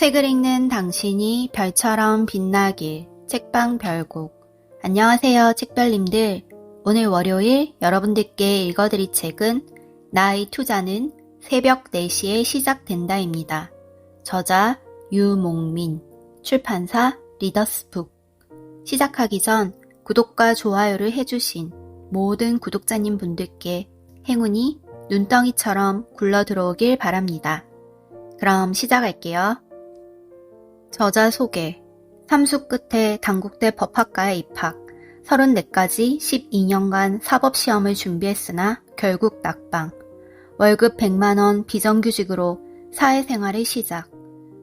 책을 읽는 당신이 별처럼 빛나길 책방 별곡. 안녕하세요 책별님들. 오늘 월요일 여러분들께 읽어드릴 책은 나의 투자는 새벽 4시에 시작된다입니다. 저자 유몽민, 출판사 리더스북. 시작하기 전 구독과 좋아요를 해주신 모든 구독자님 분들께 행운이 눈덩이처럼 굴러 들어오길 바랍니다. 그럼 시작할게요. 저자 소개. 삼수 끝에 단국대 법학과에 입학, 34까지 12년간 사법시험을 준비했으나 결국 낙방, 월급 100만원 비정규직으로 사회생활을 시작,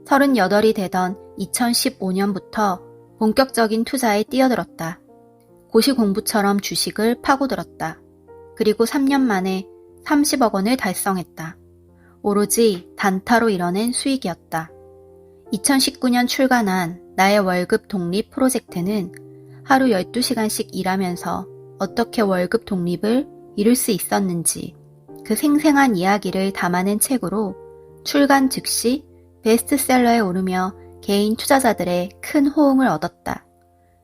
38이 되던 2015년부터 본격적인 투자에 뛰어들었다. 고시공부처럼 주식을 파고들었다. 그리고 3년 만에 30억 원을 달성했다. 오로지 단타로 이뤄낸 수익이었다. 2019년 출간한 나의 월급 독립 프로젝트는 하루 12시간씩 일하면서 어떻게 월급 독립을 이룰 수 있었는지 그 생생한 이야기를 담아낸 책으로 출간 즉시 베스트셀러에 오르며 개인 투자자들의 큰 호응을 얻었다.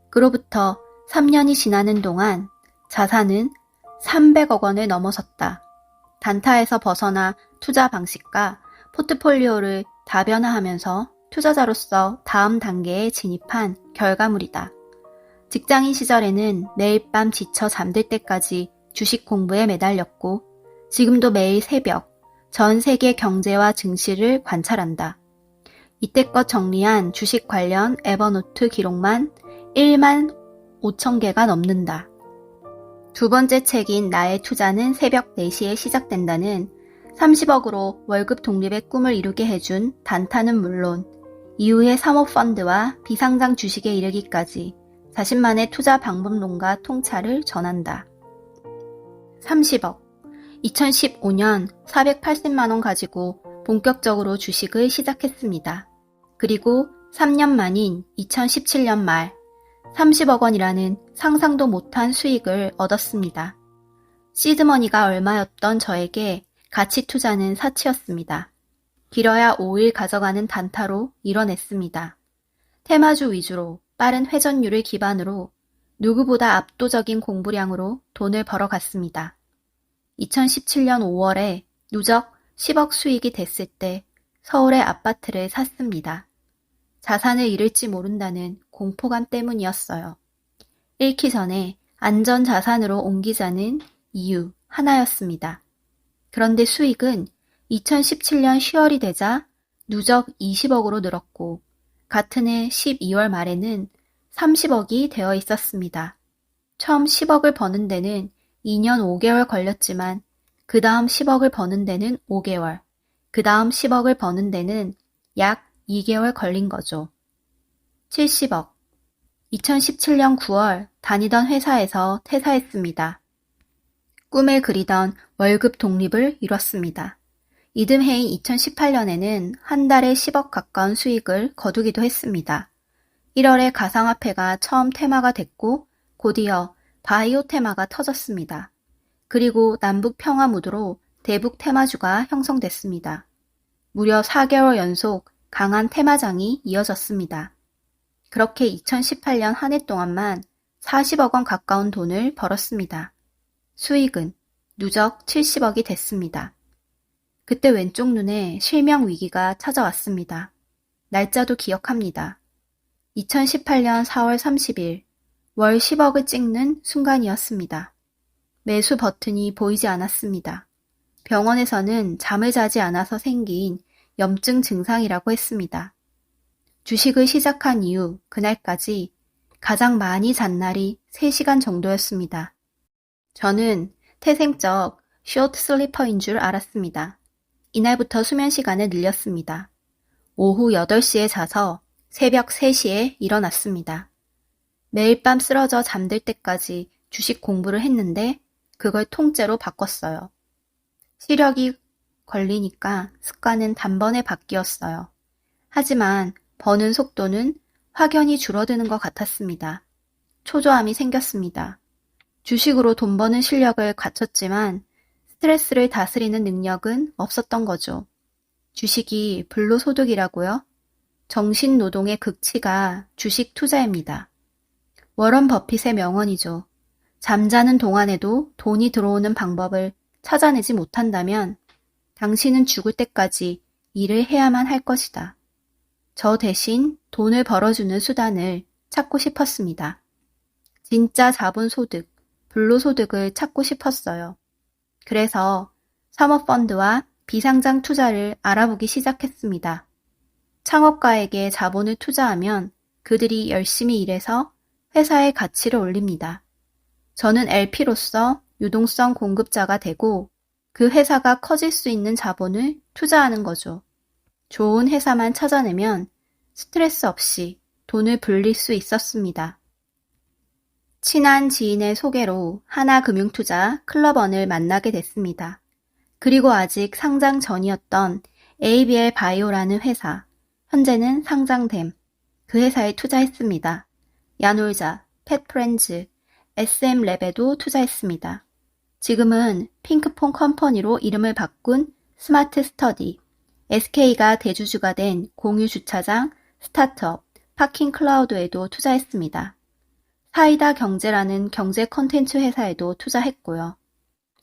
그로부터 3년이 지나는 동안 자산은 300억 원을 넘어섰다. 단타에서 벗어나 투자 방식과 포트폴리오를 다변화하면서 투자자로서 다음 단계에 진입한 결과물이다. 직장인 시절에는 매일 밤 지쳐 잠들 때까지 주식 공부에 매달렸고 지금도 매일 새벽 전 세계 경제와 증시를 관찰한다. 이때껏 정리한 주식 관련 에버노트 기록만 1만 5천 개가 넘는다. 두 번째 책인 나의 투자는 새벽 4시에 시작된다는 30억으로 월급 독립의 꿈을 이루게 해준 단타는 물론 이후의 사모펀드와 비상장 주식에 이르기까지 자신만의 투자 방법론과 통찰을 전한다. 30억. 2015년 480만원 가지고 본격적으로 주식을 시작했습니다. 그리고 3년 만인 2017년 말 30억 원이라는 상상도 못한 수익을 얻었습니다. 시드머니가 얼마였던 저에게 가치 투자는 사치였습니다. 길어야 5일 가져가는 단타로 이뤄냈습니다. 테마주 위주로 빠른 회전율을 기반으로 누구보다 압도적인 공부량으로 돈을 벌어갔습니다. 2017년 5월에 누적 10억 수익이 됐을 때 서울의 아파트를 샀습니다. 자산을 잃을지 모른다는 공포감 때문이었어요. 잃기 전에 안전자산으로 옮기자는 이유 하나였습니다. 그런데 수익은 2017년 10월이 되자 누적 20억으로 늘었고 같은 해 12월 말에는 30억이 되어 있었습니다. 처음 10억을 버는 데는 2년 5개월 걸렸지만 그 다음 10억을 버는 데는 5개월, 그 다음 10억을 버는 데는 약 2개월 걸린 거죠. 70억. 2017년 9월 다니던 회사에서 퇴사했습니다. 꿈에 그리던 월급 독립을 이뤘습니다. 이듬해인 2018년에는 한 달에 10억 가까운 수익을 거두기도 했습니다. 1월에 가상화폐가 처음 테마가 됐고 곧이어 바이오 테마가 터졌습니다. 그리고 남북 평화 무드로 대북 테마주가 형성됐습니다. 무려 4개월 연속 강한 테마장이 이어졌습니다. 그렇게 2018년 한 해 동안만 40억 원 가까운 돈을 벌었습니다. 수익은 누적 70억이 됐습니다. 그때 왼쪽 눈에 실명 위기가 찾아왔습니다. 날짜도 기억합니다. 2018년 4월 30일 월 10억을 찍는 순간이었습니다. 매수 버튼이 보이지 않았습니다. 병원에서는 잠을 자지 않아서 생긴 염증 증상이라고 했습니다. 주식을 시작한 이후 그날까지 가장 많이 잔 날이 3시간 정도였습니다. 저는 태생적 숏 슬리퍼인 줄 알았습니다. 이날부터 수면 시간을 늘렸습니다. 오후 8시에 자서 새벽 3시에 일어났습니다. 매일 밤 쓰러져 잠들 때까지 주식 공부를 했는데 그걸 통째로 바꿨어요. 시력이 걸리니까 습관은 단번에 바뀌었어요. 하지만 버는 속도는 확연히 줄어드는 것 같았습니다. 초조함이 생겼습니다. 주식으로 돈 버는 실력을 갖췄지만 스트레스를 다스리는 능력은 없었던 거죠. 주식이 불로소득이라고요? 정신노동의 극치가 주식 투자입니다. 워런 버핏의 명언이죠. 잠자는 동안에도 돈이 들어오는 방법을 찾아내지 못한다면 당신은 죽을 때까지 일을 해야만 할 것이다. 저 대신 돈을 벌어주는 수단을 찾고 싶었습니다. 진짜 자본소득, 불로소득을 찾고 싶었어요. 그래서 사모펀드와 비상장 투자를 알아보기 시작했습니다. 창업가에게 자본을 투자하면 그들이 열심히 일해서 회사의 가치를 올립니다. 저는 LP로서 유동성 공급자가 되고 그 회사가 커질 수 있는 자본을 투자하는 거죠. 좋은 회사만 찾아내면 스트레스 없이 돈을 불릴 수 있었습니다. 친한 지인의 소개로 하나금융투자 클럽원을 만나게 됐습니다. 그리고 아직 상장 전이었던 ABL 바이오라는 회사, 현재는 상장됨, 그 회사에 투자했습니다. 야놀자, 펫프렌즈, SM랩에도 투자했습니다. 지금은 핑크폰 컴퍼니로 이름을 바꾼 스마트 스터디, SK가 대주주가 된 공유주차장, 스타트업, 파킹 클라우드에도 투자했습니다. 사이다 경제라는 경제 콘텐츠 회사에도 투자했고요.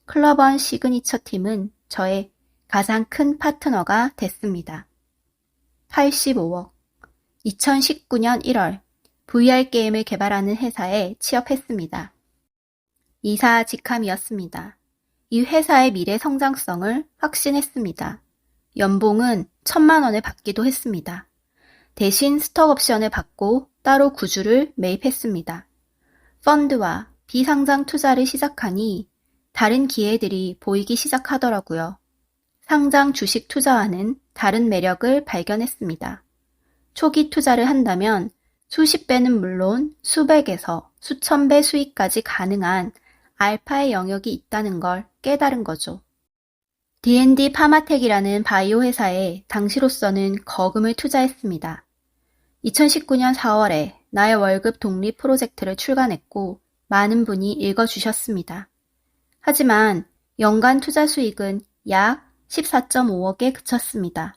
클럽원 시그니처 팀은 저의 가장 큰 파트너가 됐습니다. 85억. 2019년 1월 VR 게임을 개발하는 회사에 취업했습니다. 이사 직함이었습니다. 이 회사의 미래 성장성을 확신했습니다. 연봉은 1,000만 원을 받기도 했습니다. 대신 스톡옵션을 받고 따로 구주를 매입했습니다. 펀드와 비상장 투자를 시작하니 다른 기회들이 보이기 시작하더라고요. 상장 주식 투자와는 다른 매력을 발견했습니다. 초기 투자를 한다면 수십 배는 물론 수백에서 수천 배 수익까지 가능한 알파의 영역이 있다는 걸 깨달은 거죠. D&D 파마텍이라는 바이오 회사에 당시로서는 거금을 투자했습니다. 2019년 4월에 나의 월급 독립 프로젝트를 출간했고 많은 분이 읽어주셨습니다. 하지만 연간 투자 수익은 약 14.5억에 그쳤습니다.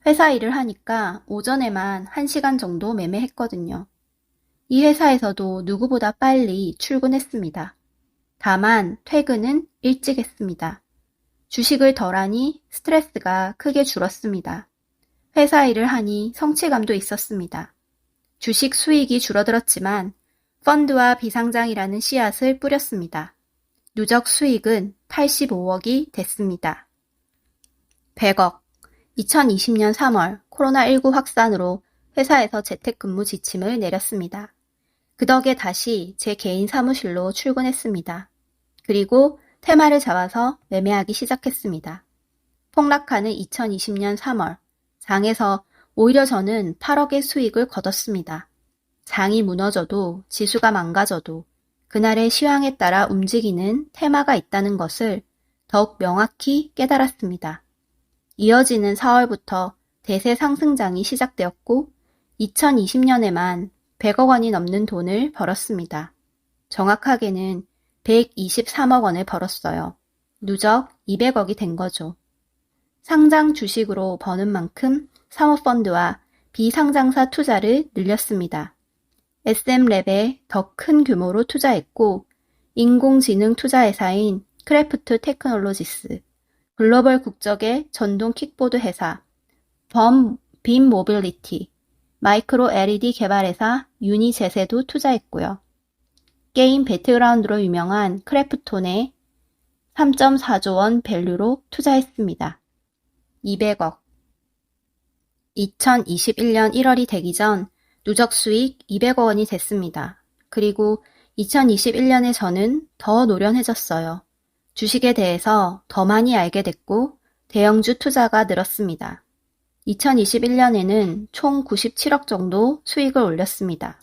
회사 일을 하니까 오전에만 1시간 정도 매매했거든요. 이 회사에서도 누구보다 빨리 출근했습니다. 다만 퇴근은 일찍 했습니다. 주식을 덜 하니 스트레스가 크게 줄었습니다. 회사 일을 하니 성취감도 있었습니다. 주식 수익이 줄어들었지만 펀드와 비상장이라는 씨앗을 뿌렸습니다. 누적 수익은 85억이 됐습니다. 100억. 2020년 3월 코로나19 확산으로 회사에서 재택근무 지침을 내렸습니다. 그 덕에 다시 제 개인 사무실로 출근했습니다. 그리고 테마를 잡아서 매매하기 시작했습니다. 폭락하는 2020년 3월 장에서 오히려 저는 8억의 수익을 거뒀습니다. 장이 무너져도 지수가 망가져도 그날의 시황에 따라 움직이는 테마가 있다는 것을 더욱 명확히 깨달았습니다. 이어지는 4월부터 대세 상승장이 시작되었고 2020년에만 100억 원이 넘는 돈을 벌었습니다. 정확하게는 123억 원을 벌었어요. 누적 200억이 된 거죠. 상장 주식으로 버는 만큼 사모펀드와 비상장사 투자를 늘렸습니다. SM랩에 더 큰 규모로 투자했고 인공지능 투자회사인 크래프트 테크놀로지스, 글로벌 국적의 전동 킥보드 회사, 빔 모빌리티, 마이크로 LED 개발회사 유니제세도 투자했고요. 게임 배틀그라운드로 유명한 크래프톤에 3.4조 원 밸류로 투자했습니다. 200억. 2021년 1월이 되기 전 누적 수익 200억 원이 됐습니다. 그리고 2021년에 저는 더 노련해졌어요. 주식에 대해서 더 많이 알게 됐고 대형주 투자가 늘었습니다. 2021년에는 총 97억 정도 수익을 올렸습니다.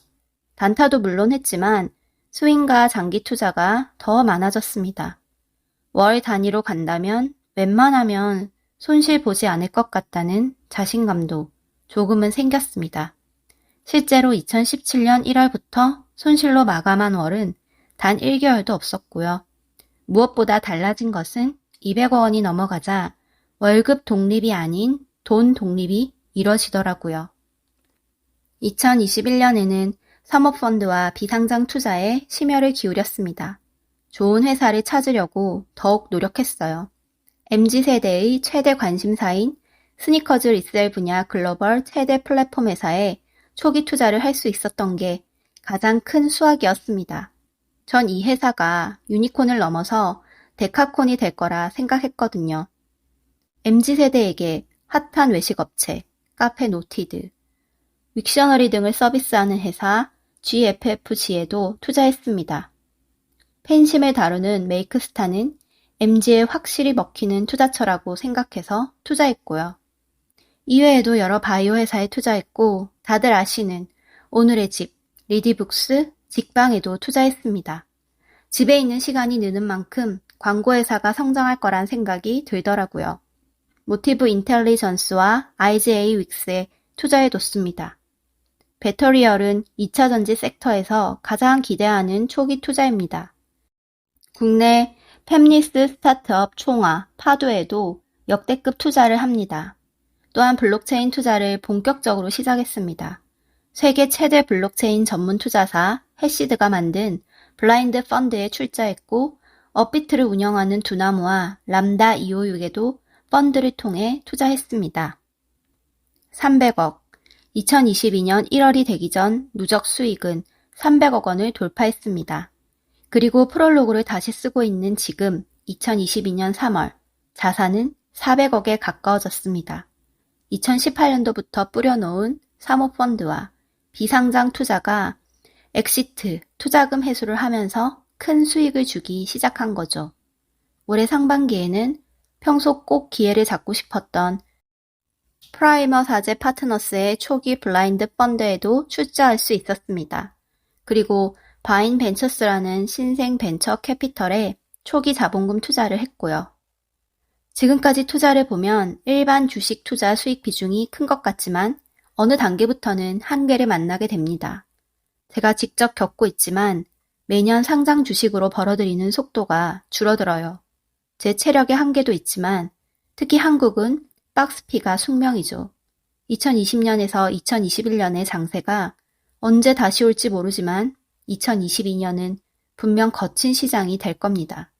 단타도 물론 했지만 스윙과 장기 투자가 더 많아졌습니다. 월 단위로 간다면 웬만하면 손실 보지 않을 것 같다는 자신감도 조금은 생겼습니다. 실제로 2017년 1월부터 손실로 마감한 월은 단 1개월도 없었고요. 무엇보다 달라진 것은 200억 원이 넘어가자 월급 독립이 아닌 돈 독립이 이뤄지더라고요. 2021년에는 사모펀드와 비상장 투자에 심혈을 기울였습니다. 좋은 회사를 찾으려고 더욱 노력했어요. MZ세대의 최대 관심사인 스니커즈 리셀 분야 글로벌 최대 플랫폼 회사에 초기 투자를 할 수 있었던 게 가장 큰 수확이었습니다. 전 이 회사가 유니콘을 넘어서 데카콘이 될 거라 생각했거든요. MZ세대에게 핫한 외식업체, 카페 노티드, 윅셔너리 등을 서비스하는 회사 GFFG에도 투자했습니다. 팬심을 다루는 메이크스타는 MZ에 확실히 먹히는 투자처라고 생각해서 투자했고요. 이외에도 여러 바이오 회사에 투자했고 다들 아시는 오늘의 집, 리디북스, 직방에도 투자했습니다. 집에 있는 시간이 느는 만큼 광고 회사가 성장할 거란 생각이 들더라고요. 모티브 인텔리전스와 IGA 윅스에 투자해뒀습니다. 배터리얼은 2차전지 섹터에서 가장 기대하는 초기 투자입니다. 국내 팹리스 스타트업 총화, 파도에도 역대급 투자를 합니다. 또한 블록체인 투자를 본격적으로 시작했습니다. 세계 최대 블록체인 전문 투자사 해시드가 만든 블라인드 펀드에 출자했고 업비트를 운영하는 두나무와 람다 256에도 펀드를 통해 투자했습니다. 300억. 2022년 1월이 되기 전 누적 수익은 300억 원을 돌파했습니다. 그리고 프롤로그를 다시 쓰고 있는 지금 2022년 3월 자산은 400억에 가까워졌습니다. 2018년도부터 뿌려놓은 사모펀드와 비상장 투자가 엑시트, 투자금 회수를 하면서 큰 수익을 주기 시작한 거죠. 올해 상반기에는 평소 꼭 기회를 잡고 싶었던 프라이머 사제 파트너스의 초기 블라인드 펀드에도 출자할 수 있었습니다. 그리고 바인 벤처스라는 신생 벤처 캐피털에 초기 자본금 투자를 했고요. 지금까지 투자를 보면 일반 주식 투자 수익 비중이 큰 것 같지만 어느 단계부터는 한계를 만나게 됩니다. 제가 직접 겪고 있지만 매년 상장 주식으로 벌어들이는 속도가 줄어들어요. 제 체력의 한계도 있지만 특히 한국은 박스피가 숙명이죠. 2020년에서 2021년의 장세가 언제 다시 올지 모르지만 2022년은 분명 거친 시장이 될 겁니다.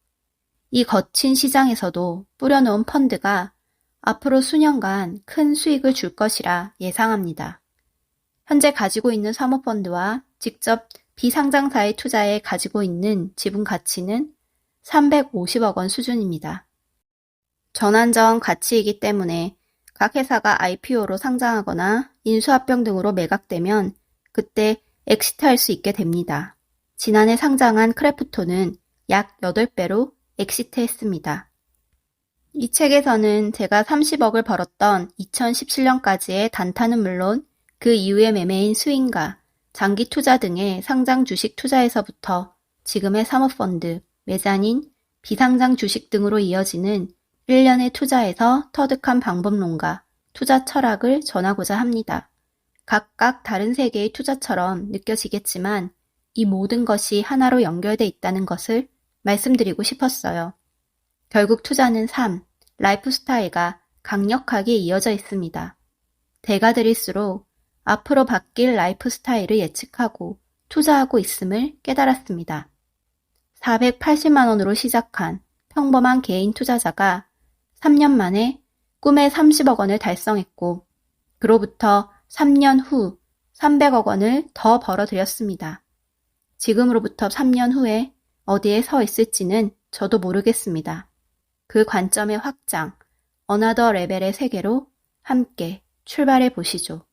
이 거친 시장에서도 뿌려놓은 펀드가 앞으로 수년간 큰 수익을 줄 것이라 예상합니다. 현재 가지고 있는 사모펀드와 직접 비상장사의 투자에 가지고 있는 지분 가치는 350억 원 수준입니다. 전환전 가치이기 때문에 각 회사가 IPO로 상장하거나 인수합병 등으로 매각되면 그때 엑시트할 수 있게 됩니다. 지난해 상장한 크래프톤은 약 8배로 엑시트했습니다. 이 책에서는 제가 30억을 벌었던 2017년까지의 단타는 물론 그 이후의 매매인 스윙과 장기 투자 등의 상장 주식 투자에서부터 지금의 사모펀드, 메자닌, 비상장 주식 등으로 이어지는 1년의 투자에서 터득한 방법론과 투자 철학을 전하고자 합니다. 각각 다른 세계의 투자처럼 느껴지겠지만 이 모든 것이 하나로 연결돼 있다는 것을 말씀드리고 싶었어요. 결국 투자는 삶, 라이프 스타일과 강력하게 이어져 있습니다. 대가 들일수록 앞으로 바뀔 라이프 스타일을 예측하고 투자하고 있음을 깨달았습니다. 480만 원으로 시작한 평범한 개인 투자자가 3년 만에 꿈의 30억 원을 달성했고 그로부터 3년 후 300억 원을 더 벌어들였습니다. 지금으로부터 3년 후에 어디에 서 있을지는 저도 모르겠습니다. 그 관점의 확장, 어나더 레벨의 세계로 함께 출발해 보시죠.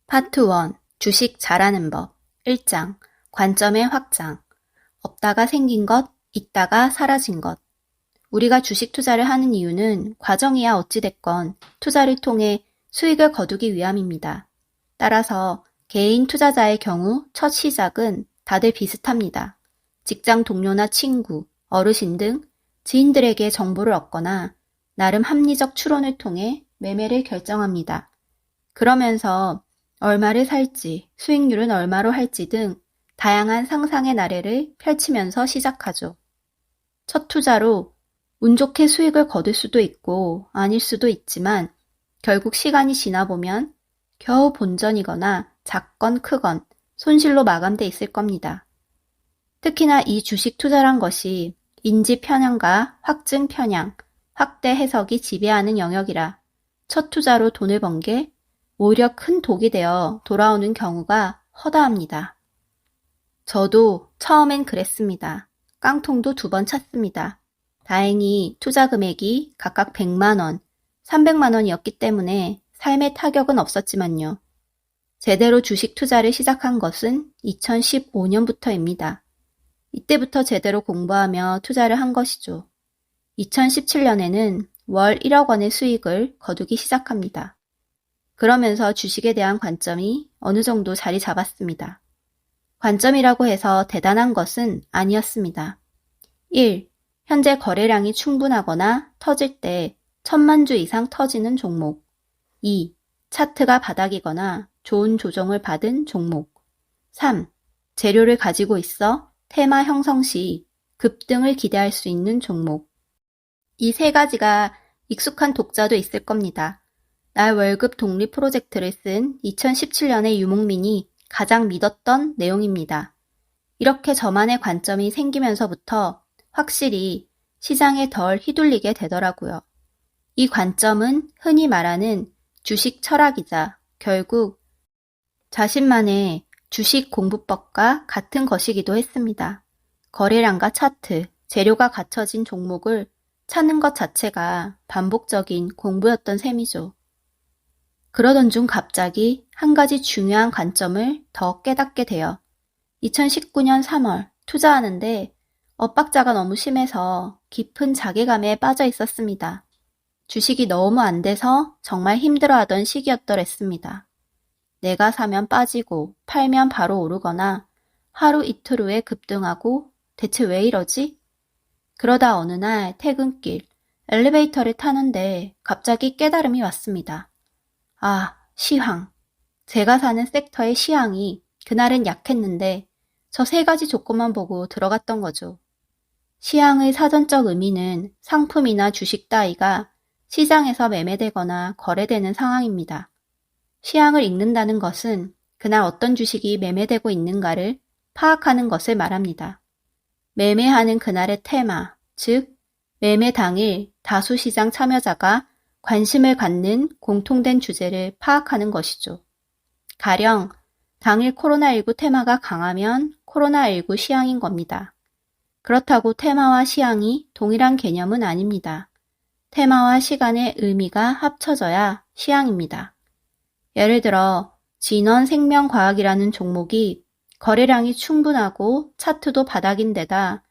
파트 1. 주식 잘하는 법 1장 관점의 확장 없다가 생긴 것, 있다가 사라진 것 우리가 주식 투자를 하는 이유는 과정이야 어찌됐건 투자를 통해 수익을 거두기 위함입니다. 따라서 개인 투자자의 경우 첫 시작은 다들 비슷합니다. 직장 동료나 친구, 어르신 등 지인들에게 정보를 얻거나 나름 합리적 추론을 통해 매매를 결정합니다. 그러면서 얼마를 살지, 수익률은 얼마로 할지 등 다양한 상상의 나래를 펼치면서 시작하죠. 첫 투자로 운 좋게 수익을 거둘 수도 있고 아닐 수도 있지만 결국 시간이 지나 보면 겨우 본전이거나 작건 크건 손실로 마감돼 있을 겁니다. 특히나 이 주식 투자란 것이 인지 편향과 확증 편향, 확대 해석이 지배하는 영역이라 첫 투자로 돈을 번 게 오히려 큰 독이 되어 돌아오는 경우가 허다합니다. 저도 처음엔 그랬습니다. 깡통도 2번 찼습니다. 다행히 투자 금액이 각각 100만 원, 300만 원이었기 때문에 삶에 타격은 없었지만요. 제대로 주식 투자를 시작한 것은 2015년부터입니다. 이때부터 제대로 공부하며 투자를 한 것이죠. 2017년에는 월 1억 원의 수익을 거두기 시작합니다. 그러면서 주식에 대한 관점이 어느 정도 자리 잡았습니다. 관점이라고 해서 대단한 것은 아니었습니다. 1. 현재 거래량이 충분하거나 터질 때 1000만 주 이상 터지는 종목. 2. 차트가 바닥이거나 좋은 조정을 받은 종목. 3. 재료를 가지고 있어 테마 형성 시 급등을 기대할 수 있는 종목. 이 3가지가 익숙한 독자도 있을 겁니다. 날 월급 독립 프로젝트를 쓴 2017년의 유목민이 가장 믿었던 내용입니다. 이렇게 저만의 관점이 생기면서부터 확실히 시장에 덜 휘둘리게 되더라고요. 이 관점은 흔히 말하는 주식 철학이자 결국 자신만의 주식 공부법과 같은 것이기도 했습니다. 거래량과 차트, 재료가 갖춰진 종목을 찾는 것 자체가 반복적인 공부였던 셈이죠. 그러던 중 갑자기 한 가지 중요한 관점을 더 깨닫게 되어 2019년 3월 투자하는데 엇박자가 너무 심해서 깊은 자괴감에 빠져 있었습니다. 주식이 너무 안 돼서 정말 힘들어하던 시기였더랬습니다. 내가 사면 빠지고 팔면 바로 오르거나 하루 이틀 후에 급등하고 대체 왜 이러지? 그러다 어느 날 퇴근길 엘리베이터를 타는데 갑자기 깨달음이 왔습니다. 아, 시황. 제가 사는 섹터의 시황이 그날은 약했는데 저 3가지 조건만 보고 들어갔던 거죠. 시황의 사전적 의미는 상품이나 주식 따위가 시장에서 매매되거나 거래되는 상황입니다. 시황을 읽는다는 것은 그날 어떤 주식이 매매되고 있는가를 파악하는 것을 말합니다. 매매하는 그날의 테마, 즉 매매 당일 다수 시장 참여자가 관심을 갖는 공통된 주제를 파악하는 것이죠. 가령 당일 코로나19 테마가 강하면 코로나19 시황인 겁니다. 그렇다고 테마와 시황이 동일한 개념은 아닙니다. 테마와 시간의 의미가 합쳐져야 시황입니다. 예를 들어 진원생명과학이라는 종목이 거래량이 충분하고 차트도 바닥인데다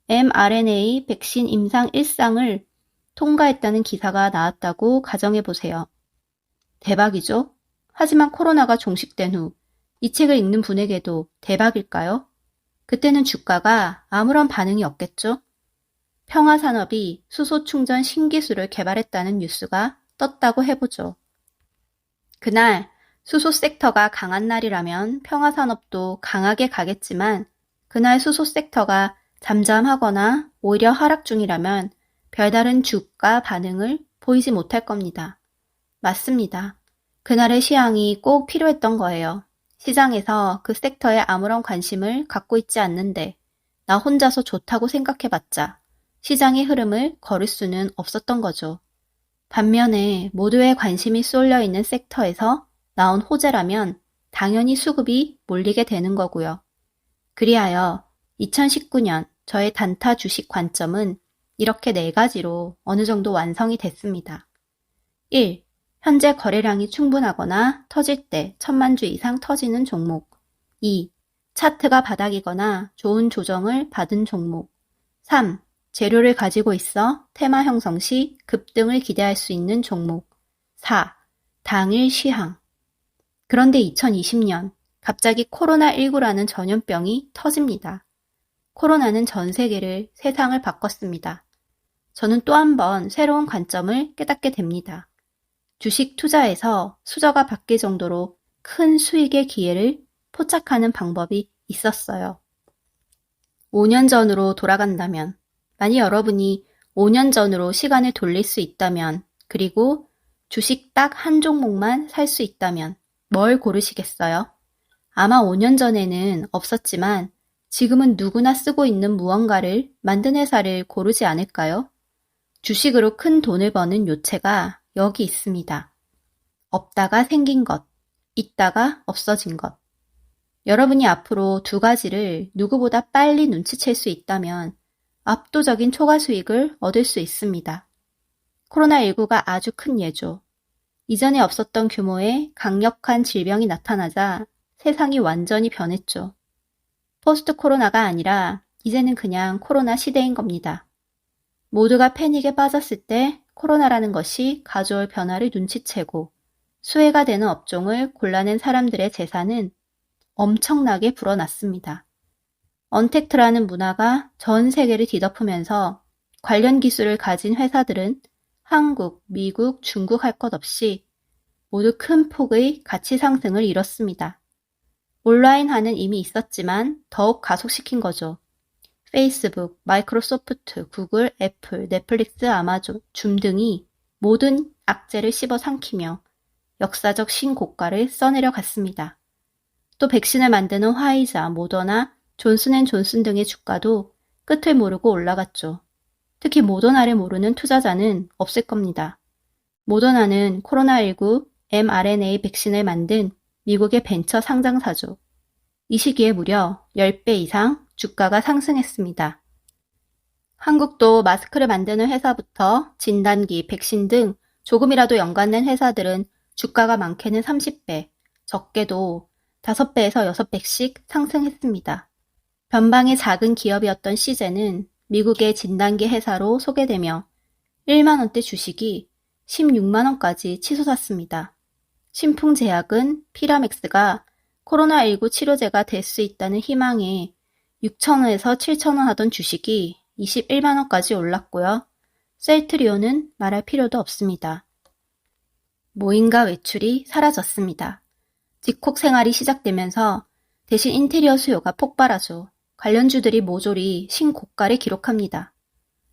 mRNA 백신 임상 1상을 통과했다는 기사가 나왔다고 가정해보세요. 대박이죠? 하지만 코로나가 종식된 후 이 책을 읽는 분에게도 대박일까요? 그때는 주가가 아무런 반응이 없겠죠? 평화산업이 수소 충전 신기술을 개발했다는 뉴스가 떴다고 해보죠. 그날 수소 섹터가 강한 날이라면 평화산업도 강하게 가겠지만 그날 수소 섹터가 잠잠하거나 오히려 하락 중이라면 별다른 주가 반응을 보이지 못할 겁니다. 맞습니다. 그날의 시황이 꼭 필요했던 거예요. 시장에서 그 섹터에 아무런 관심을 갖고 있지 않는데 나 혼자서 좋다고 생각해봤자 시장의 흐름을 거를 수는 없었던 거죠. 반면에 모두의 관심이 쏠려 있는 섹터에서 나온 호재라면 당연히 수급이 몰리게 되는 거고요. 그리하여 2019년 저의 단타 주식 관점은 이렇게 4가지로 어느 정도 완성이 됐습니다. 1. 현재 거래량이 충분하거나 터질 때 1000만 주 이상 터지는 종목. 2. 차트가 바닥이거나 좋은 조정을 받은 종목. 3. 재료를 가지고 있어 테마 형성 시 급등을 기대할 수 있는 종목. 4. 당일 시황. 그런데 2020년 갑자기 코로나19라는 전염병이 터집니다. 코로나는 전 세계를, 세상을 바꿨습니다. 저는 또 한 번 새로운 관점을 깨닫게 됩니다. 주식 투자에서 수저가 바뀔 정도로 큰 수익의 기회를 포착하는 방법이 있었어요. 5년 전으로 돌아간다면, 만약 여러분이 5년 전으로 시간을 돌릴 수 있다면, 그리고 주식 딱 한 종목만 살 수 있다면, 뭘 고르시겠어요? 아마 5년 전에는 없었지만 지금은 누구나 쓰고 있는 무언가를 만든 회사를 고르지 않을까요? 주식으로 큰 돈을 버는 요체가 여기 있습니다. 없다가 생긴 것, 있다가 없어진 것. 여러분이 앞으로 두 가지를 누구보다 빨리 눈치챌 수 있다면 압도적인 초과 수익을 얻을 수 있습니다. 코로나19가 아주 큰 예죠. 이전에 없었던 규모의 강력한 질병이 나타나자 세상이 완전히 변했죠. 포스트 코로나가 아니라 이제는 그냥 코로나 시대인 겁니다. 모두가 패닉에 빠졌을 때 코로나라는 것이 가져올 변화를 눈치채고 수혜가 되는 업종을 골라낸 사람들의 재산은 엄청나게 불어났습니다. 언택트라는 문화가 전 세계를 뒤덮으면서 관련 기술을 가진 회사들은 한국, 미국, 중국 할 것 없이 모두 큰 폭의 가치 상승을 이뤘습니다. 온라인화는 이미 있었지만 더욱 가속시킨 거죠. 페이스북, 마이크로소프트, 구글, 애플, 넷플릭스, 아마존, 줌 등이 모든 악재를 씹어 삼키며 역사적 신고가를 써내려 갔습니다. 또 백신을 만드는 화이자, 모더나, 존슨앤존슨 등의 주가도 끝을 모르고 올라갔죠. 특히 모더나를 모르는 투자자는 없을 겁니다. 모더나는 코로나19 mRNA 백신을 만든 미국의 벤처 상장사죠. 이 시기에 무려 10배 이상 주가가 상승했습니다. 한국도 마스크를 만드는 회사부터 진단기, 백신 등 조금이라도 연관된 회사들은 주가가 많게는 30배, 적게도 5배에서 6배씩 상승했습니다. 변방의 작은 기업이었던 시제는 미국의 진단기 회사로 소개되며 1만 원대 주식이 16만 원까지 치솟았습니다. 신풍제약은 피라맥스가 코로나19 치료제가 될 수 있다는 희망에 6,000원에서 7,000원 하던 주식이 21만 원까지 올랐고요. 셀트리온은 말할 필요도 없습니다. 모임과 외출이 사라졌습니다. 집콕 생활이 시작되면서 대신 인테리어 수요가 폭발하죠. 관련주들이 모조리 신고가를 기록합니다.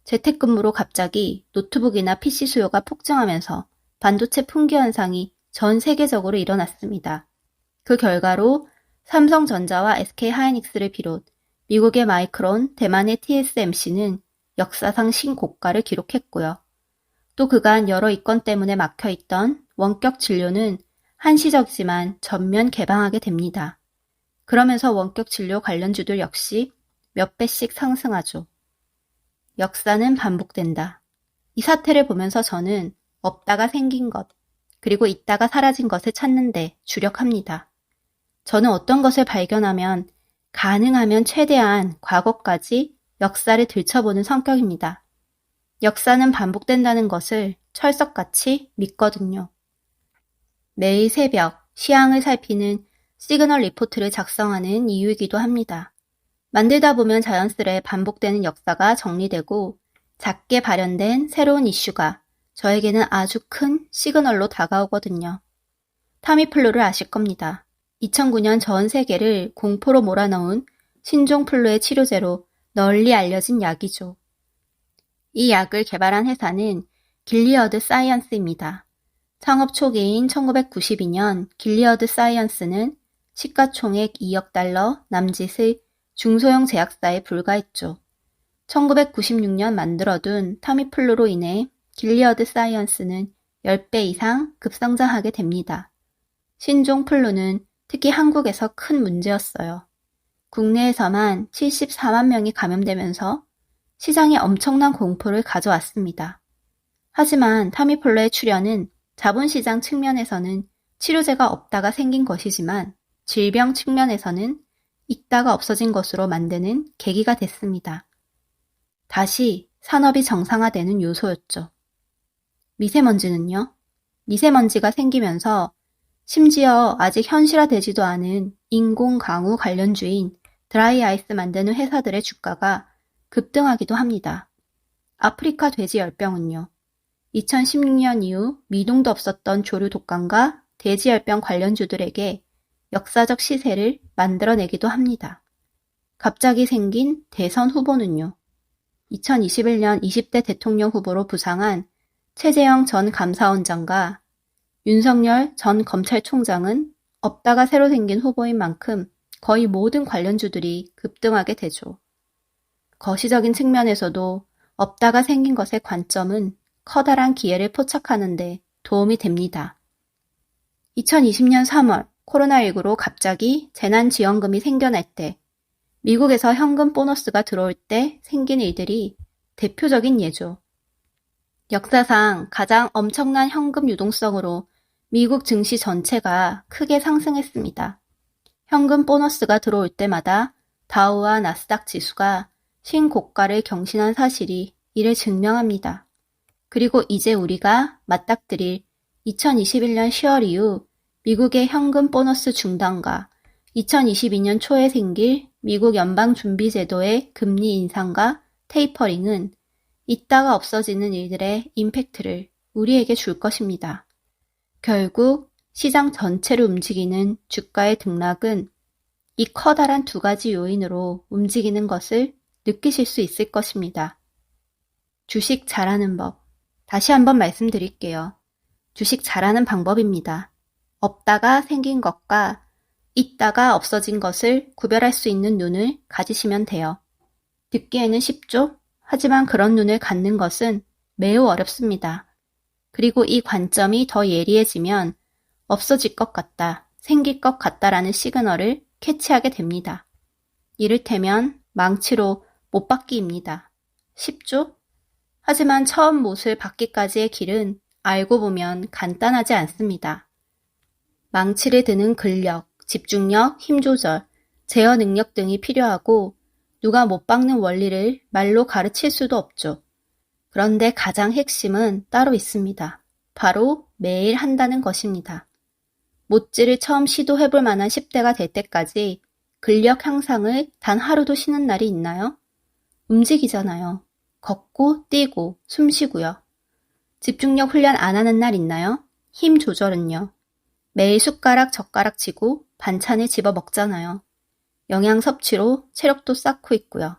재택근무로 갑자기 노트북이나 PC 수요가 폭증하면서 반도체 품귀 현상이 전 세계적으로 일어났습니다. 그 결과로 삼성전자와 SK하이닉스를 비롯 미국의 마이크론, 대만의 TSMC는 역사상 신고가를 기록했고요. 또 그간 여러 이권 때문에 막혀있던 원격 진료는 한시적이지만 전면 개방하게 됩니다. 그러면서 원격 진료 관련주들 역시 몇 배씩 상승하죠. 역사는 반복된다. 이 사태를 보면서 저는 없다가 생긴 것, 그리고 있다가 사라진 것을 찾는데 주력합니다. 저는 어떤 것을 발견하면 가능하면 최대한 과거까지 역사를 들춰보는 성격입니다. 역사는 반복된다는 것을 철석같이 믿거든요. 매일 새벽 시황을 살피는 시그널 리포트를 작성하는 이유이기도 합니다. 만들다 보면 자연스레 반복되는 역사가 정리되고 작게 발현된 새로운 이슈가 저에게는 아주 큰 시그널로 다가오거든요. 타미플루를 아실 겁니다. 2009년 전 세계를 공포로 몰아넣은 신종플루의 치료제로 널리 알려진 약이죠. 이 약을 개발한 회사는 길리어드 사이언스입니다. 창업 초기인 1992년 길리어드 사이언스는 시가총액 2억 달러 남짓의 중소형 제약사에 불과했죠. 1996년 만들어둔 타미플루로 인해 길리어드 사이언스는 10배 이상 급성장하게 됩니다. 신종플루는 특히 한국에서 큰 문제였어요. 국내에서만 74만 명이 감염되면서 시장에 엄청난 공포를 가져왔습니다. 하지만 타미플루의 출현은 자본시장 측면에서는 치료제가 없다가 생긴 것이지만 질병 측면에서는 있다가 없어진 것으로 만드는 계기가 됐습니다. 다시 산업이 정상화되는 요소였죠. 미세먼지는요? 미세먼지가 생기면서 심지어 아직 현실화되지도 않은 인공강우 관련주인 드라이아이스 만드는 회사들의 주가가 급등하기도 합니다. 아프리카 돼지열병은요. 2016년 이후 미동도 없었던 조류 독감과 돼지열병 관련주들에게 역사적 시세를 만들어내기도 합니다. 갑자기 생긴 대선 후보는요. 2021년 20대 대통령 후보로 부상한 최재형 전 감사원장과 윤석열 전 검찰총장은 없다가 새로 생긴 후보인 만큼 거의 모든 관련주들이 급등하게 되죠. 거시적인 측면에서도 없다가 생긴 것의 관점은 커다란 기회를 포착하는 데 도움이 됩니다. 2020년 3월 코로나19로 갑자기 재난지원금이 생겨날 때, 미국에서 현금 보너스가 들어올 때 생긴 일들이 대표적인 예죠. 역사상 가장 엄청난 현금 유동성으로 미국 증시 전체가 크게 상승했습니다. 현금 보너스가 들어올 때마다 다우와 나스닥 지수가 신고가를 경신한 사실이 이를 증명합니다. 그리고 이제 우리가 맞닥뜨릴 2021년 10월 이후 미국의 현금 보너스 중단과 2022년 초에 생길 미국 연방준비제도의 금리 인상과 테이퍼링은 있다가 없어지는 일들의 임팩트를 우리에게 줄 것입니다. 결국 시장 전체를 움직이는 주가의 등락은 이 커다란 두 가지 요인으로 움직이는 것을 느끼실 수 있을 것입니다. 주식 잘하는 법. 다시 한번 말씀드릴게요. 주식 잘하는 방법입니다. 없다가 생긴 것과 있다가 없어진 것을 구별할 수 있는 눈을 가지시면 돼요. 듣기에는 쉽죠? 하지만 그런 눈을 갖는 것은 매우 어렵습니다. 그리고 이 관점이 더 예리해지면 없어질 것 같다, 생길 것 같다라는 시그널을 캐치하게 됩니다. 이를테면 망치로 못 받기입니다. 쉽죠? 하지만 처음 못을 받기까지의 길은 알고 보면 간단하지 않습니다. 망치를 드는 근력, 집중력, 힘 조절, 제어 능력 등이 필요하고 누가 못 박는 원리를 말로 가르칠 수도 없죠. 그런데 가장 핵심은 따로 있습니다. 바로 매일 한다는 것입니다. 못질을 처음 시도해볼 만한 10대가 될 때까지 근력 향상을 단 하루도 쉬는 날이 있나요? 움직이잖아요. 걷고 뛰고 숨 쉬고요. 집중력 훈련 안 하는 날 있나요? 힘 조절은요. 매일 숟가락 젓가락 쥐고 반찬을 집어 먹잖아요. 영양 섭취로 체력도 쌓고 있고요.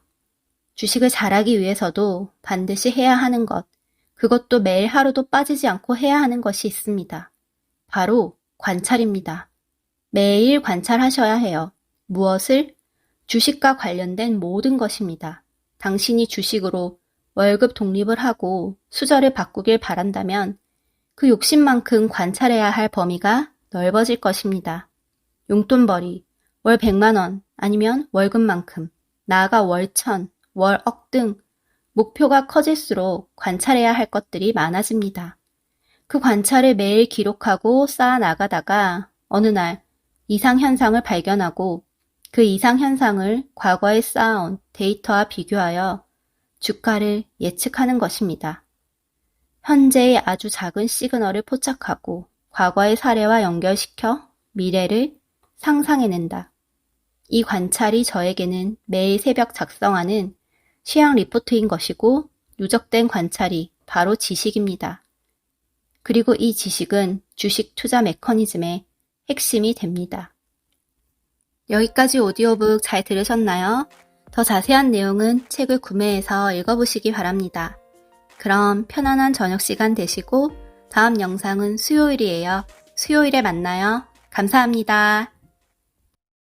주식을 잘하기 위해서도 반드시 해야 하는 것, 그것도 매일 하루도 빠지지 않고 해야 하는 것이 있습니다. 바로 관찰입니다. 매일 관찰하셔야 해요. 무엇을? 주식과 관련된 모든 것입니다. 당신이 주식으로 월급 독립을 하고 수저를 바꾸길 바란다면 그 욕심만큼 관찰해야 할 범위가 넓어질 것입니다. 용돈벌이, 월 100만 원 아니면 월급만큼, 나아가 월 1000, 월 억 등 목표가 커질수록 관찰해야 할 것들이 많아집니다. 그 관찰을 매일 기록하고 쌓아 나가다가 어느 날 이상현상을 발견하고 그 이상현상을 과거에 쌓아온 데이터와 비교하여 주가를 예측하는 것입니다. 현재의 아주 작은 시그널을 포착하고 과거의 사례와 연결시켜 미래를 상상해낸다. 이 관찰이 저에게는 매일 새벽 작성하는 취향 리포트인 것이고 누적된 관찰이 바로 지식입니다. 그리고 이 지식은 주식 투자 메커니즘의 핵심이 됩니다. 여기까지 오디오북 잘 들으셨나요? 더 자세한 내용은 책을 구매해서 읽어보시기 바랍니다. 그럼 편안한 저녁 시간 되시고 다음 영상은 수요일이에요. 수요일에 만나요. 감사합니다.